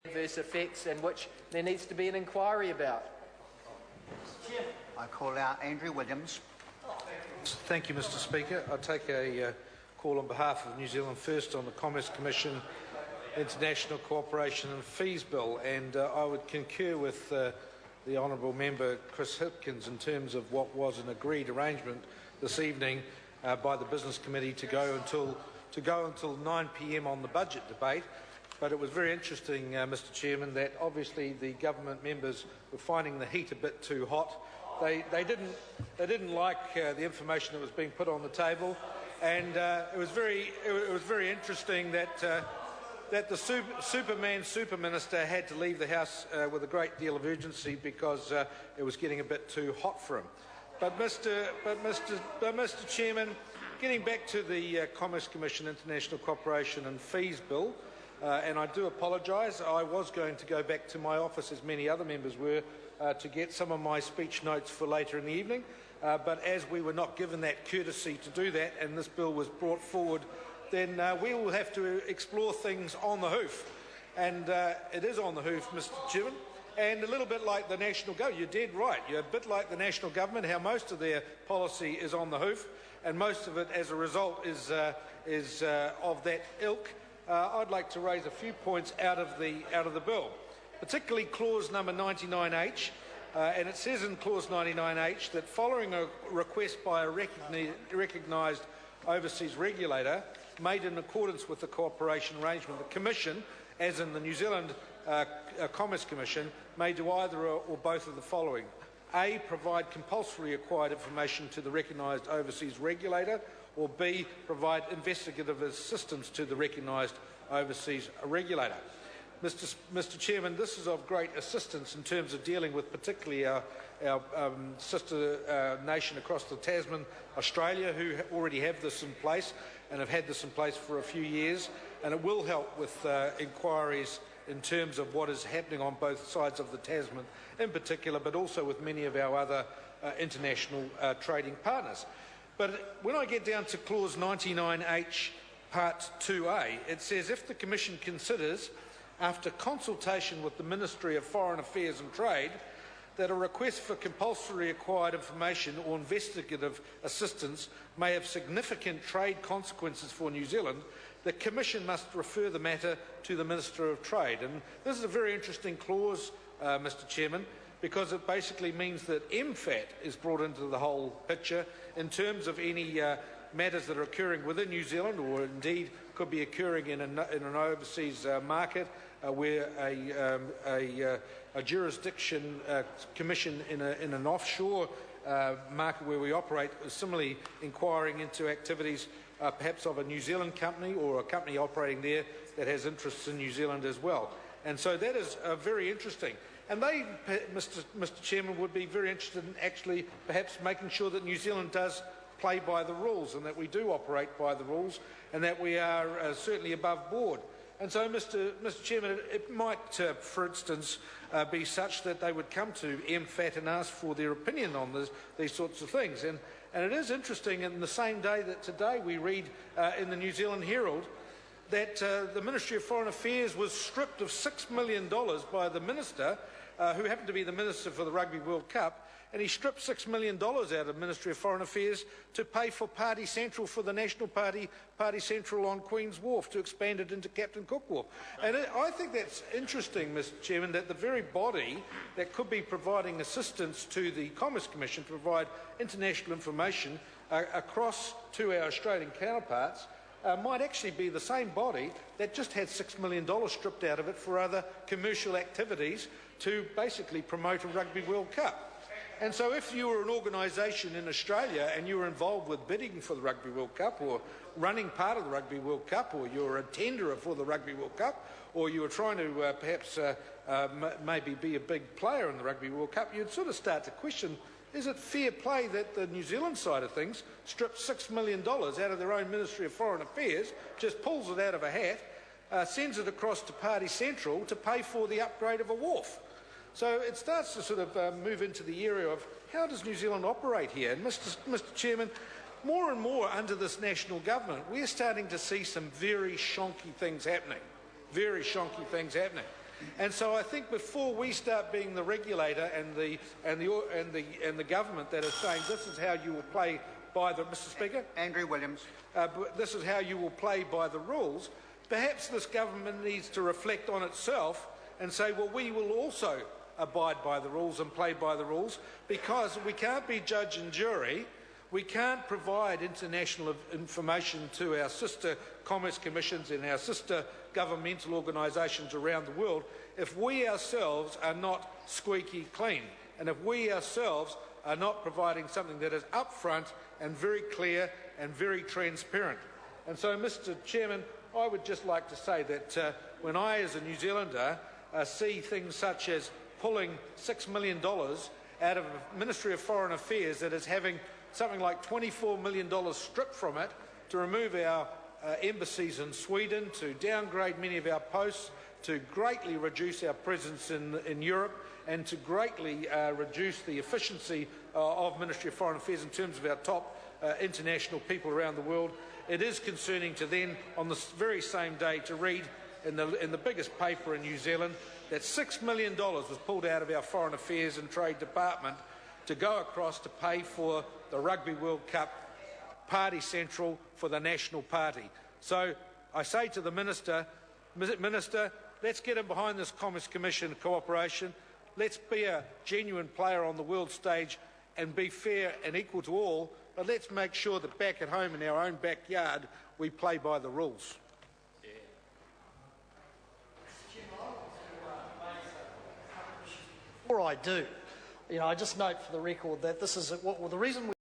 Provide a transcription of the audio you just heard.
adverse effects and which there needs to be an inquiry about. I call out Andrew Williams. Thank you, Mr Speaker. I take a call on behalf of New Zealand First on the Commerce Commission International Cooperation and Fees Bill, and I would concur with the Honourable Member Chris Hipkins in terms of what was an agreed arrangement this evening by the Business Committee to go until 9 p.m. on the budget debate. But it was very interesting, Mr Chairman, that obviously the government members were finding the heat a bit too hot. They didn't like the information that was being put on the table, and it was very interesting that the Superman Super Minister had to leave the House with a great deal of urgency because it was getting a bit too hot for him. But Mr Chairman, getting back to the Commerce Commission International Cooperation and Fees Bill, and I do apologise, I was going to go back to my office, as many other members were, to get some of my speech notes for later in the evening, but as we were not given that courtesy to do that and this bill was brought forward, then we will have to explore things on the hoof. And it is on the hoof, Mr Chairman, and a little bit like the national government. You're dead right. You're a bit like the national government, how most of their policy is on the hoof, and most of it, as a result, is of that ilk. I'd like to raise a few points out of the bill, particularly clause number 99H, and it says in clause 99H that following a request by a recognised overseas regulator made in accordance with the cooperation arrangement, the Commission, as in the New Zealand Commerce Commission, may do either or both of the following: A, provide compulsory acquired information to the recognised overseas regulator, or B, provide investigative assistance to the recognised overseas regulator. Mr Chairman, this is of great assistance in terms of dealing with particularly our sister nation across the Tasman, Australia, who already have this in place and have had this in place for a few years, and it will help with inquiries in terms of what is happening on both sides of the Tasman in particular, but also with many of our other international trading partners. But when I get down to clause 99H part 2A, it says if the Commission considers, after consultation with the Ministry of Foreign Affairs and Trade, that a request for compulsory acquired information or investigative assistance may have significant trade consequences for New Zealand, the Commission must refer the matter to the Minister of Trade. And this is a very interesting clause, Mr Chairman, because it basically means that MFAT is brought into the whole picture in terms of any matters that are occurring within New Zealand, or indeed could be occurring in an overseas market where a jurisdiction commission in an offshore market where we operate is similarly inquiring into activities perhaps of a New Zealand company or a company operating there that has interests in New Zealand as well. And so that is very interesting. And they, Mr Chairman, would be very interested in actually perhaps making sure that New Zealand does play by the rules and that we do operate by the rules and that we are certainly above board. And so, Mr Chairman, it might, for instance, be such that they would come to MFAT and ask for their opinion on these sorts of things. And it is interesting, in the same day that today we read in the New Zealand Herald that the Ministry of Foreign Affairs was stripped of $6 million by the Minister, who happened to be the Minister for the Rugby World Cup, and he stripped $6 million out of the Ministry of Foreign Affairs to pay for Party Central for the National Party, Party Central on Queen's Wharf, to expand it into Captain Cook Wharf. And I think that's interesting, Mr Chairman, that the very body that could be providing assistance to the Commerce Commission to provide international information across to our Australian counterparts might actually be the same body that just had $6 million stripped out of it for other commercial activities to basically promote a Rugby World Cup. And so if you were an organisation in Australia and you were involved with bidding for the Rugby World Cup or running part of the Rugby World Cup, or you were a tenderer for the Rugby World Cup, or you were trying to perhaps maybe be a big player in the Rugby World Cup, you'd sort of start to question, is it fair play that the New Zealand side of things stripped $6 million out of their own Ministry of Foreign Affairs, just pulls it out of a hat, sends it across to Party Central to pay for the upgrade of a wharf? So it starts to sort of move into the area of how does New Zealand operate here? And Mr Chairman, more and more under this national government, we're starting to see some very shonky things happening. Very shonky things happening. And so I think before we start being the regulator and the government that is saying this is how you will play by the Mr. Speaker, Andrew Williams. this is how you will play by the rules, perhaps this government needs to reflect on itself and say, well, we will also abide by the rules and play by the rules, because we can't be judge and jury. We can't provide international information to our sister commerce commissions and our sister governmental organisations around the world if we ourselves are not squeaky clean, and if we ourselves are not providing something that is upfront and very clear and very transparent. And so, Mr. Chairman, I would just like to say that when I, as a New Zealander, see things such as pulling $6 million out of a Ministry of Foreign Affairs that is having something like $24 million stripped from it to remove our embassies in Sweden, to downgrade many of our posts, to greatly reduce our presence in Europe, and to greatly reduce the efficiency of Ministry of Foreign Affairs in terms of our top international people around the world. It is concerning to then, on this very same day, to read in the biggest paper in New Zealand that $6 million was pulled out of our Foreign Affairs and Trade Department to go across to pay for the Rugby World Cup Party Central for the National Party. So I say to the Minister, let's get in behind this Commerce Commission cooperation. Let's be a genuine player on the world stage and be fair and equal to all, but let's make sure that back at home in our own backyard we play by the rules. Before I do, I just note for the record that this is the reason